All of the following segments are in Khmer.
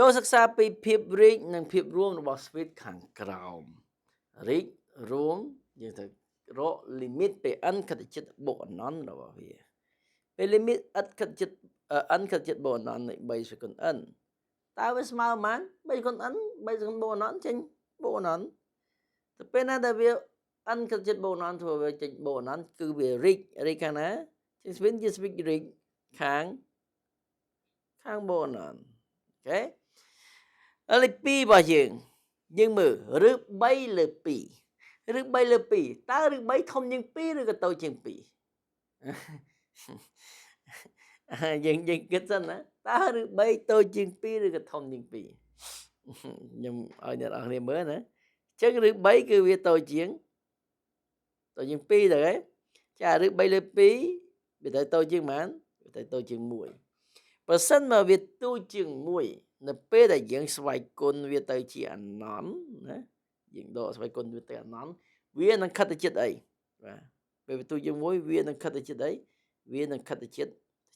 ចូលសិក្សាពីភាពរីកនិងភាពរួមរបស់ speed ខាងក្រោមរីករួមយើងត្រូវរក limit ពេល n ខិតជិតបូកអនន្តរបស់វាពេល limit n ខិតជិត n ខិតជិតបូកអនន្តនៃ3សេគុណ n តើវាស្មើប៉ុន្មាន3សេគុណ n 3សេគុណបូកអនន្តចេញបូកអនន្តទៅពេលណាដែលវា n ខិតជិតបូកអនន្តធ្វើវាចេញបូកអនន្តគឺវារីកខាងណាជាង speed ជា speed រីកខាងបូកអនន្តអូខេលេខ2របស់យើងមើលឬ3លើ2ឬ3លើ2តើឬ3ធំជាង2ឬក៏តូចជាង2យើងគិតសិនណាតើឬ3តូចជាង2ឬក៏ធំជាង2ខ្ញុំឲ្យអ្នកនរគ្នាមើលណាអញ្ចឹងឬ3គឺវាតូចជាង2ទៅហ៎ចាឬ3លើ2វាទៅតូចជាងប៉ុន្មានវាទៅតូចជាង1បើសិនមកវាទូចជាង1នៅពេលដែលយើងស្វ័យគុណវាទៅជាអនន្តណាយើងដកស្វ័យគុណវាទៅអនន្តវានឹងខិតទៅជិតអីបាទពេលវាទូចជាង1វានឹងខិតទៅជិតអីវានឹងខិតទៅជិត0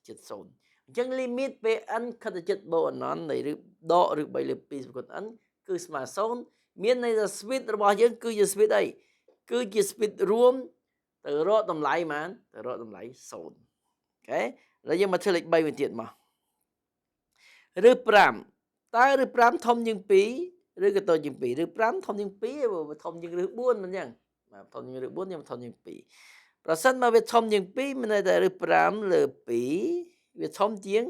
អញ្ចឹង limit ពេល n ខិតទៅជិតបូកអនន្តនៃដកឬ3លើ2ស្គុណ n គឺស្មើ0មានន័យថា speed របស់យើងគឺជា speed អីគឺជា speed រួមទៅរកតម្លៃប៉ុន្មានទៅរកតម្លៃ0អូខេឥឡូវយើងមកធ្វើលេខ3វិញទៀតមកឬ5តើឬ5ធំជាង2ឬក៏តូចជាង2ឬ5ធំជាង2វាធំជាងឬ4មិនអញ្ចឹងបាទធំជាងឬ4ខ្ញុំធំជាង2ប្រសិនមកវាធំជាង2មានន័យថាឬ5លើ2វាធំជាង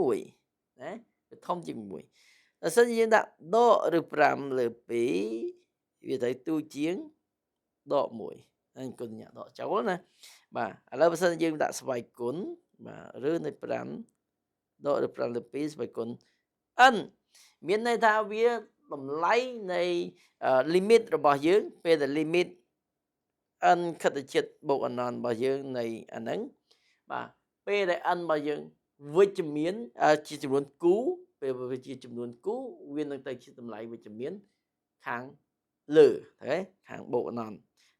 1ណាវាធំជាង1បើសិនជាយើងដាក់ដកឬ5លើ2វាត្រូវទូជាងដក1ហើយគុណញ៉ាដកចូលណាបាទឥឡូវបើសិនយើងដាក់ស្វ័យគុណបាទឬនៃ5ដកឬ5លើ2ស្វ័យគុណ n មានន័យថាវាតម្លៃនៃ limit របស់យើងពេលដែល limit n ខិតទៅជិតបូកអនន្តរបស់យើងនៃអាហ្នឹងបាទពេលដែល n របស់យើងវិជ្ជមានជាចំនួនគូពេលវាជាចំនួនគូវានឹងទៅជាតម្លៃវិជ្ជមានខាងលើទេខាងបូកអនន្ត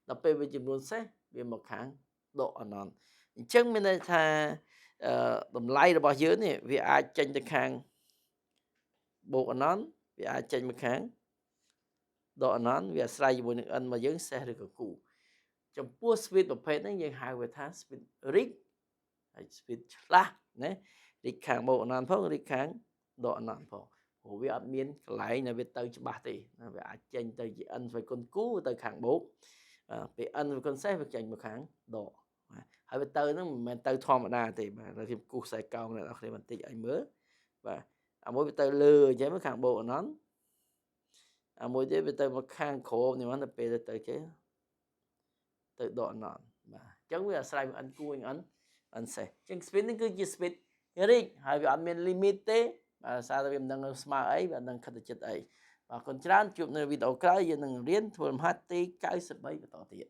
ដល់ពេលវាចំនួនសេសវាមកខាងដកអនន្តអញ្ចឹងមានន័យថាតម្លៃរបស់យើងនេះវាអាចចេញទៅខាងបូកអនន្តវាអាចចេញមកខាងដកអនន្តវាអាស្រ័យជាមួយនឹង n របស់យើងសេសឬក៏គូចំពោះ speed ប្រភេទហ្នឹងយើងហៅវាថា speed រីកហើយ speed ឆ្លាស់ណារីកខាងបូកអនន្តផងរីកខាងដកអនន្តផងព្រោះវាអត់មានកន្លែងដែលវាទៅច្បាស់ទេវាអាចចេញទៅជា n ស្វ័យគុណគូទៅខាងបូកពេល n ស្វ័យគុណសេសវាចេញមកខាងដកហើយវាទៅហ្នឹងមិនមែនទៅធម្មតាទេបាទខ្ញុំគូសខ្សែកោងអ្នកនរគ្នាបន្តិចឲ្យមើលបាទអាមួយវាទៅលើអញ្ចឹងខាងបូកអនន្តអាមួយទៀតវាទៅមកខាងក្រោមនេះមកទៅពេលទៅចេះទៅដកអនន្តបាទអញ្ចឹងវាអាស្រ័យនឹង n គូនឹង n សេសអញ្ចឹង speed នេះគឺជា speed រីកហើយវាអត់មាន limit ទេបាទសារតែវាមិនដឹងស្មើអីវាមិនដឹងខិតទៅចិត្តអីបាទអរគុណច្រើនជួបនៅវីដេអូក្រោយយើងនឹងរៀនធ្វើលំហាត់ទី93បន្តទៀត